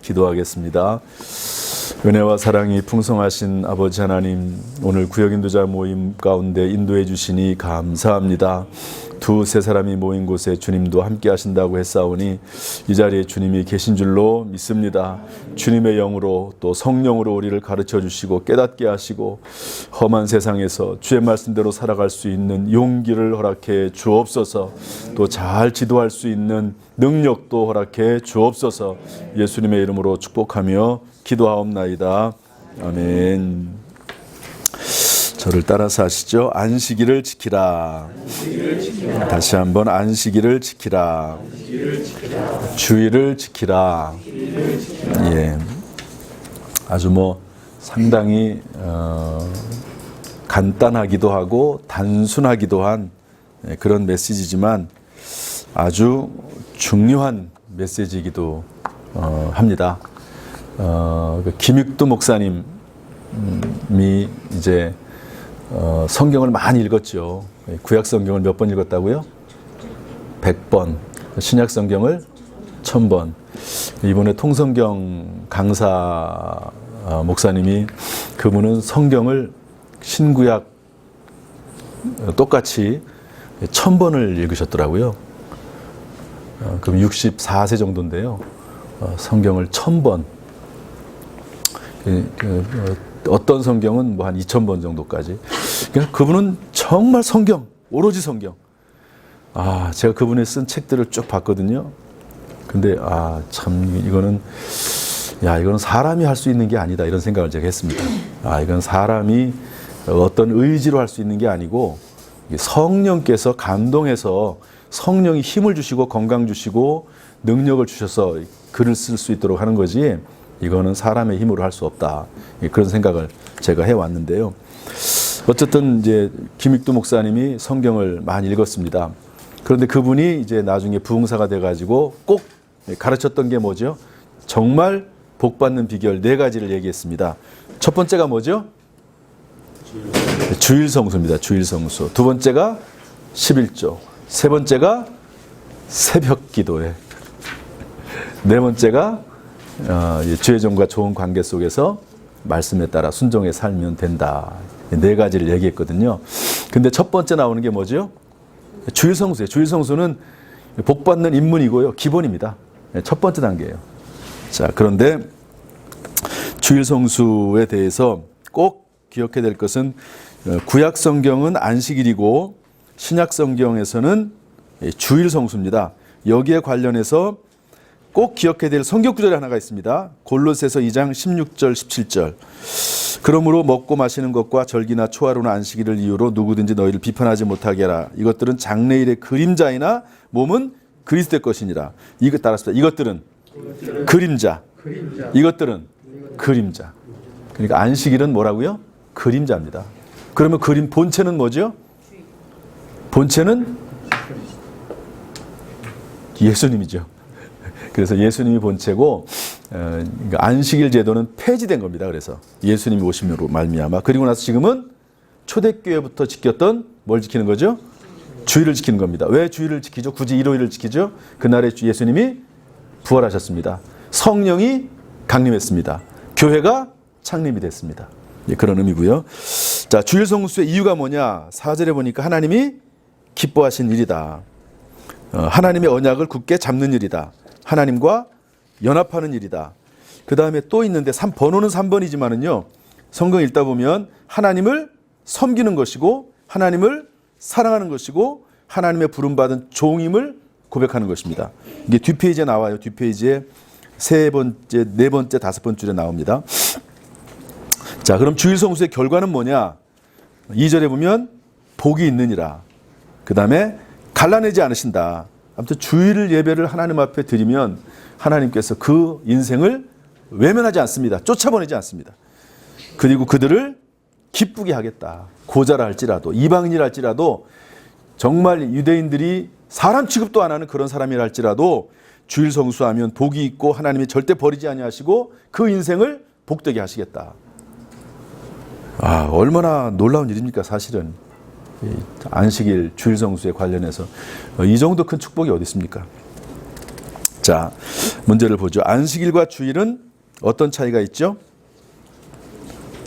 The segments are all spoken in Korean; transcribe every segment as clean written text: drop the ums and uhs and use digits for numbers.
기도하겠습니다. 은혜와 사랑이 풍성하신 아버지 하나님, 오늘 구역인도자 모임 가운데 인도해 주시니 감사합니다. 두세 사람이 모인 곳에 주님도 함께 하신다고 했사오니 이 자리에 주님이 계신 줄로 믿습니다. 주님의 영으로 또 성령으로 우리를 가르쳐 주시고 깨닫게 하시고 험한 세상에서 주의 말씀대로 살아갈 수 있는 용기를 허락해 주옵소서. 또 잘 지도할 수 있는 능력도 허락해 주옵소서. 예수님의 이름으로 축복하며 기도하옵나이다. 아멘. 저를 따라서 하시죠. 안식일을 지키라. 다시 한번 안식일을 지키라. 주일을 지키라. 예, 아주 상당히 간단하기도 하고 단순하기도 한 그런 메시지지만 아주 중요한 메시지이기도 합니다. 김익두 목사님이 이제 성경을 많이 읽었죠. 구약 성경을 몇 번 읽었다고요? 100번. 신약 성경을 1000번. 이번에 통성경 강사 목사님이 그분은 성경을 신구약 똑같이 1000번을 읽으셨더라고요. 그럼 64세 정도인데요. 성경을 1000번. 어떤 성경은 한 2000번 정도까지. 그러니까 그분은 정말 성경, 오로지 성경. 제가 그분이 쓴 책들을 쭉 봤거든요. 근데 참 이거는 사람이 할 수 있는 게 아니다, 이런 생각을 제가 했습니다. 이건 사람이 어떤 의지로 할 수 있는 게 아니고 성령께서 감동해서 성령이 힘을 주시고 건강 주시고 능력을 주셔서 글을 쓸 수 있도록 하는 거지, 이거는 사람의 힘으로 할 수 없다, 그런 생각을 제가 해왔는데요. 어쨌든 이제 김익두 목사님이 성경을 많이 읽었습니다. 그런데 그분이 이제 나중에 부흥사가 돼가지고 꼭 가르쳤던 게 뭐죠? 정말 복받는 비결 4가지를 얘기했습니다. 첫 번째가 뭐죠? 주일성수입니다. 주일성수. 두 번째가 11조. 세 번째가 새벽기도에. 네 번째가 주의 종과 좋은 관계 속에서 말씀에 따라 순종해 살면 된다. 4가지를 얘기했거든요. 근데 첫 번째 나오는 게 뭐죠? 주일성수예요. 주일성수는 복받는 입문이고요. 기본입니다. 첫 번째 단계예요. 자, 그런데 주일성수에 대해서 꼭 기억해야 될 것은 구약 성경은 안식일이고 신약 성경에서는 주일성수입니다. 여기에 관련해서 꼭 기억해야 될 성경 구절이 하나가 있습니다. 골로새서 2장 16절 17절. 그러므로 먹고 마시는 것과 절기나 초하루나 안식일을 이유로 누구든지 너희를 비판하지 못하게 하라. 이것들은 장래일의 그림자이나 몸은 그리스도의 것이니라. 이것 따랐습니다. 이것들은 그림자. 이것들은 그림자. 그러니까 안식일은 뭐라고요? 그림자입니다. 그러면 본체는 뭐죠? 본체는 예수님이죠. 그래서 예수님이 본체고, 안식일 제도는 폐지된 겁니다. 그래서 예수님이 오심으로 말미암아. 그리고 나서 지금은 초대교회부터 지켰던 뭘 지키는 거죠? 주일을 지키는 겁니다. 왜 주일을 지키죠? 굳이 일요일을 지키죠? 그날에 예수님이 부활하셨습니다. 성령이 강림했습니다. 교회가 창립이 됐습니다. 그런 의미고요. 자, 주일 성수의 이유가 뭐냐? 4절에 보니까 하나님이 기뻐하신 일이다. 하나님의 언약을 굳게 잡는 일이다. 하나님과 연합하는 일이다. 그 다음에 또 있는데 번호는 3번이지만은요, 성경 읽다 보면 하나님을 섬기는 것이고 하나님을 사랑하는 것이고 하나님의 부름받은 종임을 고백하는 것입니다. 이게 뒷페이지에 나와요. 뒷페이지에 3번째, 4번째, 5번째 줄에 나옵니다. 자, 그럼 주일성수의 결과는 뭐냐? 2절에 보면 복이 있느니라. 그 다음에 갈라내지 않으신다. 아무튼 주일 예배를 하나님 앞에 드리면 하나님께서 그 인생을 외면하지 않습니다. 쫓아보내지 않습니다. 그리고 그들을 기쁘게 하겠다. 고자라 할지라도, 이방인이라 할지라도, 정말 유대인들이 사람 취급도 안 하는 그런 사람이라 할지라도 주일 성수하면 복이 있고 하나님이 절대 버리지 아니하시고 그 인생을 복되게 하시겠다. 얼마나 놀라운 일입니까, 사실은. 안식일, 주일 성수에 관련해서 이 정도 큰 축복이 어디 있습니까? 자, 문제를 보죠. 안식일과 주일은 어떤 차이가 있죠?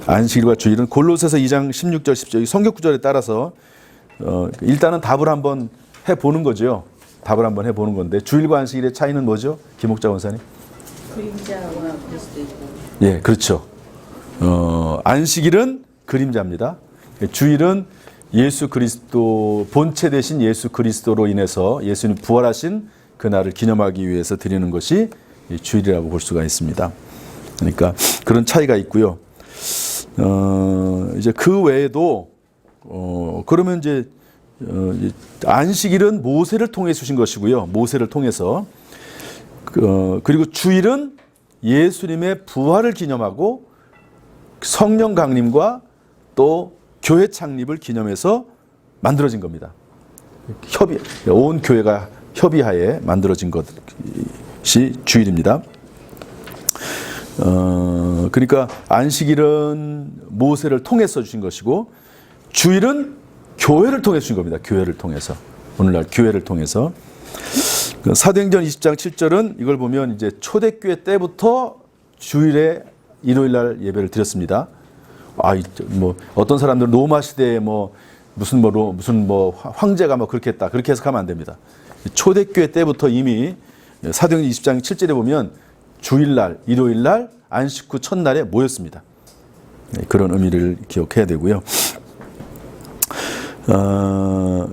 안식일과 주일은 골로새서 2장 16절 10절 이 성경 구절에 따라서 일단은 답을 한번 해보는 거죠. 답을 한번 해보는 건데 주일과 안식일의 차이는 뭐죠? 김옥자 원사님. 그림자와 그리스도이고. 예, 그렇죠. 안식일은 그림자입니다. 주일은 예수 그리스도 본체 대신 예수 그리스도로 인해서 예수님 부활하신 그날을 기념하기 위해서 드리는 것이 주일이라고 볼 수가 있습니다. 그러니까 그런 차이가 있고요. 이제 그 외에도 그러면 이제 안식일은 모세를 통해 주신 것이고요. 모세를 통해서 그리고 주일은 예수님의 부활을 기념하고 성령 강림과 또 교회 창립을 기념해서 만들어진 겁니다. 온 교회가 협의하에 만들어진 것이 주일입니다. 그러니까 안식일은 모세를 통해서 주신 것이고 주일은 교회를 통해서 주신 겁니다. 교회를 통해서. 오늘날 교회를 통해서. 사도행전 20장 7절은 이걸 보면 이제 초대교회 때부터 주일에 일요일날 예배를 드렸습니다. 뭐 어떤 사람들은 로마 시대에 무슨 황제가 그렇게 했다. 그렇게 해석하면 안 됩니다. 초대교회 때부터 이미 사도행전 20장 7절에 보면 주일날, 일요일날, 안식 후 첫날에 모였습니다. 그런 의미를 기억해야 되고요.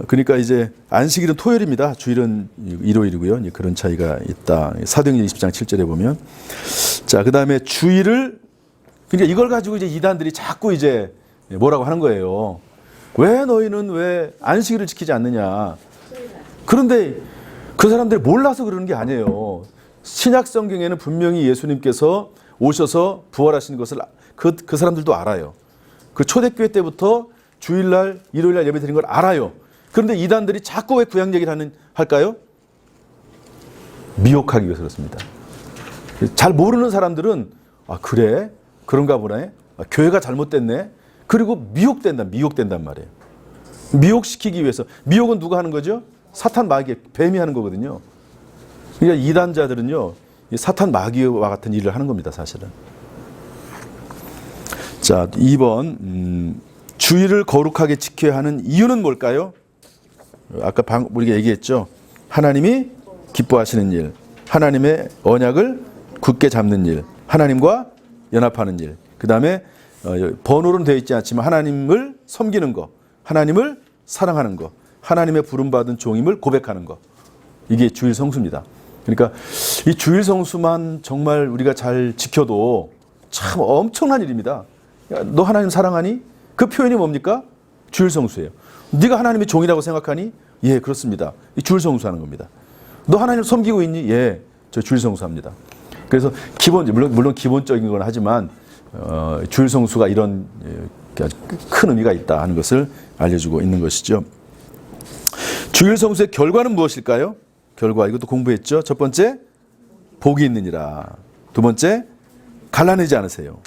그러니까 이제 안식일은 토요일입니다. 주일은 일요일이고요. 그런 차이가 있다. 사도행전 20장 7절에 보면. 자, 그 다음에 주일을, 그러니까 이걸 가지고 이제 이단들이 자꾸 이제 뭐라고 하는 거예요. 왜 너희는 왜 안식일을 지키지 않느냐. 그런데 그 사람들이 몰라서 그러는 게 아니에요. 신약 성경에는 분명히 예수님께서 오셔서 부활하신 것을 그 사람들도 알아요. 그 초대교회 때부터 주일날, 일요일날 예배 드린 걸 알아요. 그런데 이단들이 자꾸 왜 구약 얘기를 할까요? 미혹하기 위해서 그렇습니다. 잘 모르는 사람들은 그래? 그런가 보네? 교회가 잘못됐네? 그리고 미혹된단 말이에요. 미혹시키기 위해서. 미혹은 누가 하는 거죠? 사탄 마귀, 뱀이 하는 거거든요. 그러니까 이단자들은요, 사탄 마귀와 같은 일을 하는 겁니다, 사실은. 자, 2번. 주일을 거룩하게 지켜야 하는 이유는 뭘까요? 아까 우리가 얘기했죠. 하나님이 기뻐하시는 일, 하나님의 언약을 굳게 잡는 일, 하나님과 연합하는 일. 그 다음에 번호로는 되어 있지 않지만 하나님을 섬기는 것, 하나님을 사랑하는 것, 하나님의 부름받은 종임을 고백하는 것. 이게 주일 성수입니다. 그러니까 이 주일 성수만 정말 우리가 잘 지켜도 참 엄청난 일입니다. 너 하나님 사랑하니? 그 표현이 뭡니까? 주일 성수예요. 네가 하나님의 종이라고 생각하니? 예, 그렇습니다. 이 주일 성수하는 겁니다. 너 하나님을 섬기고 있니? 예, 저 주일 성수합니다. 그래서 물론 기본적인 건 하지만 주일 성수가 이런 큰 의미가 있다 하는 것을 알려주고 있는 것이죠. 주일 성수의 결과는 무엇일까요? 결과 이것도 공부했죠. 첫 번째, 복이 있느니라. 두 번째, 갈라내지 않으세요.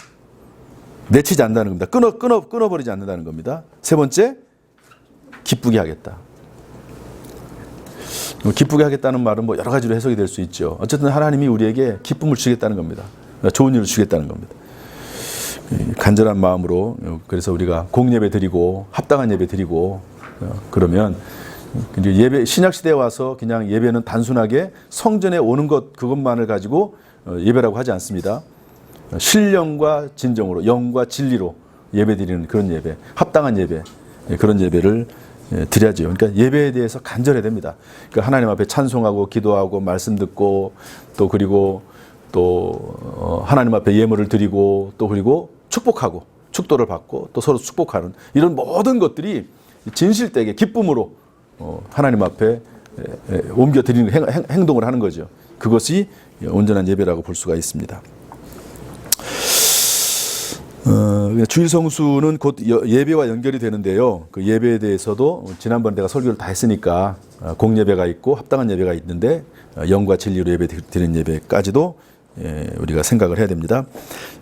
내치지 않는다는 겁니다. 끊어버리지 않는다는 겁니다. 세 번째, 기쁘게 하겠다. 기쁘게 하겠다는 말은 여러 가지로 해석이 될 수 있죠. 어쨌든 하나님이 우리에게 기쁨을 주겠다는 겁니다. 좋은 일을 주겠다는 겁니다. 간절한 마음으로 그래서 우리가 공예배 드리고 합당한 예배 드리고 그러면 예배 신약 시대에 와서 그냥 예배는 단순하게 성전에 오는 것 그것만을 가지고 예배라고 하지 않습니다. 신령과 진정으로 영과 진리로 예배드리는 그런 예배, 합당한 예배, 그런 예배를 드려야죠. 그러니까 예배에 대해서 간절해야 됩니다. 그러니까 하나님 앞에 찬송하고 기도하고 말씀 듣고 또 그리고 또 하나님 앞에 예물을 드리고 또 그리고 축복하고 축도를 받고 또 서로 축복하는 이런 모든 것들이 진실되게 기쁨으로 하나님 앞에 옮겨 드리는 행동을 하는 거죠. 그것이 온전한 예배라고 볼 수가 있습니다. 주일 성수는 곧 예배와 연결이 되는데요. 그 예배에 대해서도 지난번에 내가 설교를 다 했으니까 공예배가 있고 합당한 예배가 있는데 영과 진리로 예배 드리는 예배까지도 우리가 생각을 해야 됩니다.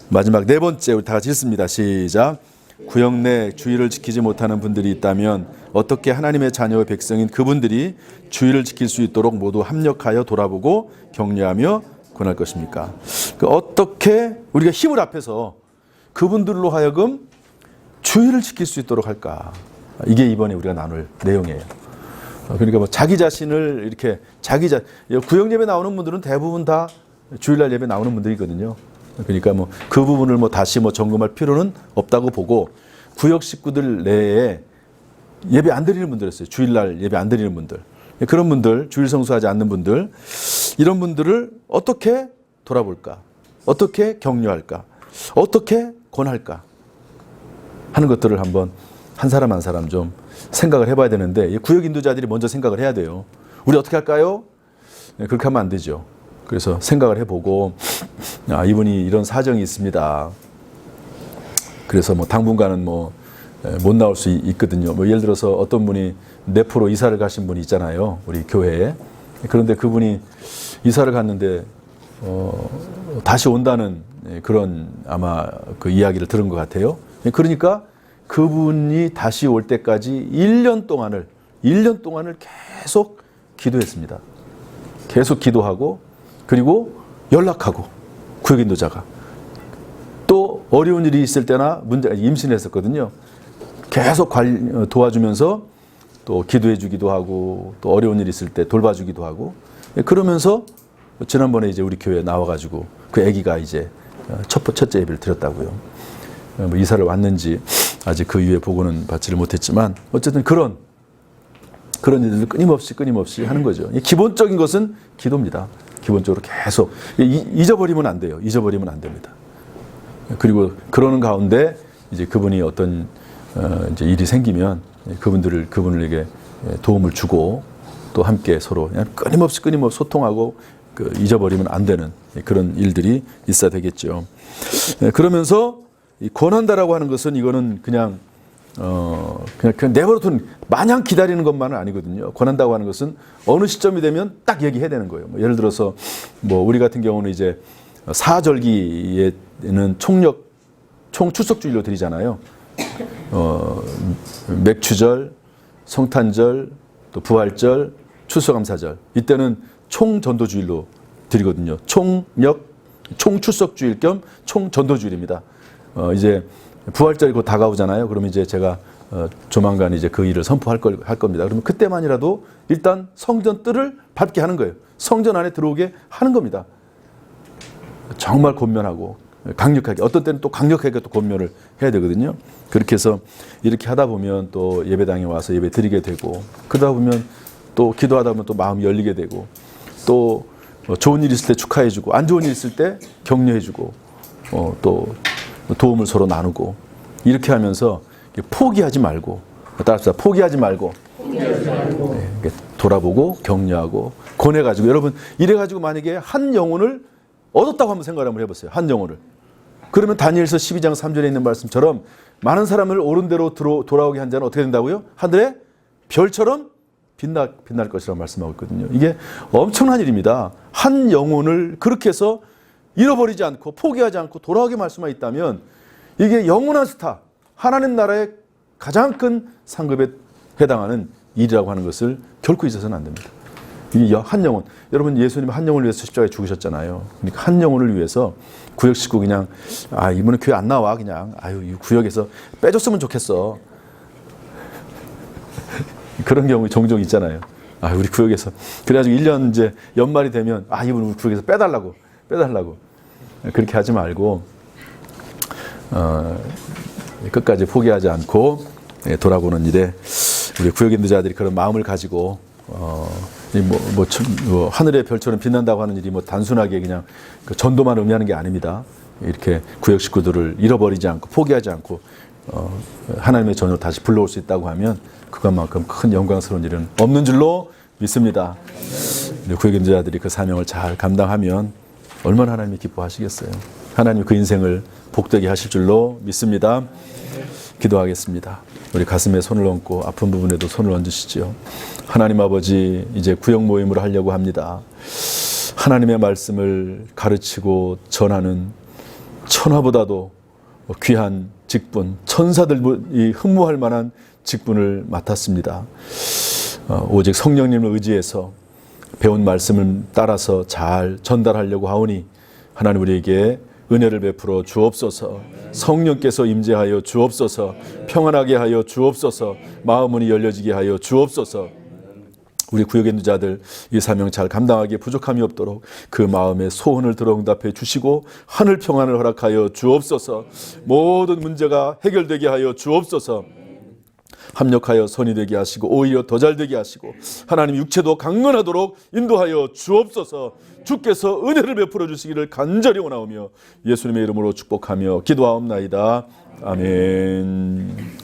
마지막 네 번째 우리 다 같이 읽습니다. 시작. 구역 내 주의를 지키지 못하는 분들이 있다면 어떻게 하나님의 자녀의 백성인 그분들이 주의를 지킬 수 있도록 모두 합력하여 돌아보고 격려하며 권할 것입니까? 어떻게 우리가 힘을 합해서 그분들로 하여금 주의를 지킬 수 있도록 할까? 이게 이번에 우리가 나눌 내용이에요. 그러니까 뭐 자기 자신을 이렇게 구역 예배 나오는 분들은 대부분 다 주일날 예배 나오는 분들이거든요. 그러니까 뭐 그 부분을 뭐 다시 뭐 점검할 필요는 없다고 보고 구역 식구들 내에 예배 안 드리는 분들이었어요. 주일날 예배 안 드리는 분들. 그런 분들, 주일 성수하지 않는 분들, 이런 분들을 어떻게 돌아볼까? 어떻게 격려할까? 어떻게 권할까? 하는 것들을 한번 한 사람 한 사람 좀 생각을 해봐야 되는데 구역 인도자들이 먼저 생각을 해야 돼요. 우리 어떻게 할까요? 그렇게 하면 안 되죠. 그래서 생각을 해보고 이분이 이런 사정이 있습니다. 그래서 뭐 당분간은 뭐 못 나올 수 있거든요. 뭐 예를 들어서 어떤 분이 내포로 이사를 가신 분이 있잖아요. 우리 교회에. 그런데 그분이 이사를 갔는데 다시 온다는 그런 아마 그 이야기를 들은 것 같아요. 그러니까 그분이 다시 올 때까지 1년 동안을 계속 기도했습니다. 계속 기도하고 그리고 연락하고 구역인도자가 또 어려운 일이 있을 때나 임신했었거든요. 계속 도와주면서 또 기도해 주기도 하고 또 어려운 일 있을 때 돌봐주기도 하고 그러면서 지난번에 이제 우리 교회에 나와가지고 그 아기가 이제 첫째 예배를 드렸다고요. 뭐 이사를 왔는지 아직 그 이후에 보고는 받지를 못했지만 어쨌든 그런 일들을 끊임없이 하는 거죠. 기본적인 것은 기도입니다. 기본적으로 계속 잊어버리면 안 돼요. 잊어버리면 안 됩니다. 그리고 그러는 가운데 이제 그분이 어떤 이제 일이 생기면 그분에게 도움을 주고 또 함께 서로 그냥 끊임없이 소통하고 잊어버리면 안 되는 그런 일들이 있어야 되겠죠. 그러면서 이 권한다라고 하는 것은 이거는 그냥 내버려둔 마냥 기다리는 것만은 아니거든요. 권한다고 하는 것은 어느 시점이 되면 딱 얘기해야 되는 거예요. 뭐 예를 들어서 뭐 우리 같은 경우는 이제 사절기에는 총 출석주일로 드리잖아요. 맥추절, 성탄절, 또 부활절, 추수감사절. 이때는 총 전도주일로 드리거든요. 총 출석주일 겸 총 전도주일입니다. 이제 부활절이 곧 다가오잖아요. 그러면 이제 제가 조만간 이제 그 일을 선포할 겁니다. 그러면 그때만이라도 일단 성전 뜰을 밟게 하는 거예요. 성전 안에 들어오게 하는 겁니다. 정말 권면하고 강력하게, 어떤 때는 또 강력하게 또 권면을 해야 되거든요. 그렇게 해서 이렇게 하다 보면 또 예배당에 와서 예배 드리게 되고, 그러다 보면 또 기도하다 보면 또 마음이 열리게 되고, 또 좋은 일 있을 때 축하해주고, 안 좋은 일 있을 때 격려해주고, 또 도움을 서로 나누고, 이렇게 하면서 포기하지 말고, 따라서 포기하지 말고, 네, 돌아보고 격려하고 권해가지고, 여러분 이래가지고 만약에 한 영혼을 얻었다고 한번 생각을 한번 해보세요. 한 영혼을. 그러면 다니엘서 12장 3절에 있는 말씀처럼 많은 사람을 옳은 대로 돌아오게 한 자는 어떻게 된다고요? 하늘의 별처럼 빛날 것이라고 말씀하고 있거든요. 이게 엄청난 일입니다. 한 영혼을 그렇게 해서 잃어버리지 않고 포기하지 않고 돌아오게 할 수만 있다면 이게 영원한 스타, 하나님 나라의 가장 큰 상급에 해당하는 일이라고 하는 것을 결코 잊어서는 안 됩니다. 이게 한 영혼, 여러분 예수님 한 영혼을 위해서 십자가에 죽으셨잖아요. 그러니까 한 영혼을 위해서 구역 식구 그냥 이번에 교회 안 나와 그냥 이 구역에서 빼줬으면 좋겠어. 그런 경우 종종 있잖아요. 우리 구역에서 그래가지고 1년 이제 연말이 되면 이분 우리 구역에서 빼달라고 그렇게 하지 말고 끝까지 포기하지 않고 돌아보는 일에 우리 구역 인도자들이 그런 마음을 가지고 하늘의 별처럼 빛난다고 하는 일이 단순하게 그냥 전도만 의미하는 게 아닙니다. 이렇게 구역 식구들을 잃어버리지 않고 포기하지 않고 하나님의 전으로 다시 불러올 수 있다고 하면 그것만큼 큰 영광스러운 일은 없는 줄로 믿습니다. 구역 인도자들이 그 사명을 잘 감당하면 얼마나 하나님이 기뻐하시겠어요. 하나님 그 인생을 복되게 하실 줄로 믿습니다. 기도하겠습니다. 우리 가슴에 손을 얹고 아픈 부분에도 손을 얹으시지요. 하나님 아버지, 이제 구역 모임을 하려고 합니다. 하나님의 말씀을 가르치고 전하는 천하보다도 귀한 직분, 천사들이 흠모할 만한 직분을 맡았습니다. 오직 성령님을 의지해서 배운 말씀을 따라서 잘 전달하려고 하오니 하나님 우리에게 은혜를 베풀어 주옵소서. 성령께서 임재하여 주옵소서. 평안하게 하여 주옵소서. 마음문이 열려지게 하여 주옵소서. 우리 구역에 있는 자들 이 사명 잘 감당하기에 부족함이 없도록 그 마음의 소원을 들어 응답해 주시고 하늘 평안을 허락하여 주옵소서. 모든 문제가 해결되게 하여 주옵소서. 합력하여 선이 되게 하시고 오히려 더 잘 되게 하시고 하나님 육체도 강건하도록 인도하여 주옵소서. 주께서 은혜를 베풀어 주시기를 간절히 원하오며 예수님의 이름으로 축복하며 기도하옵나이다. 아멘.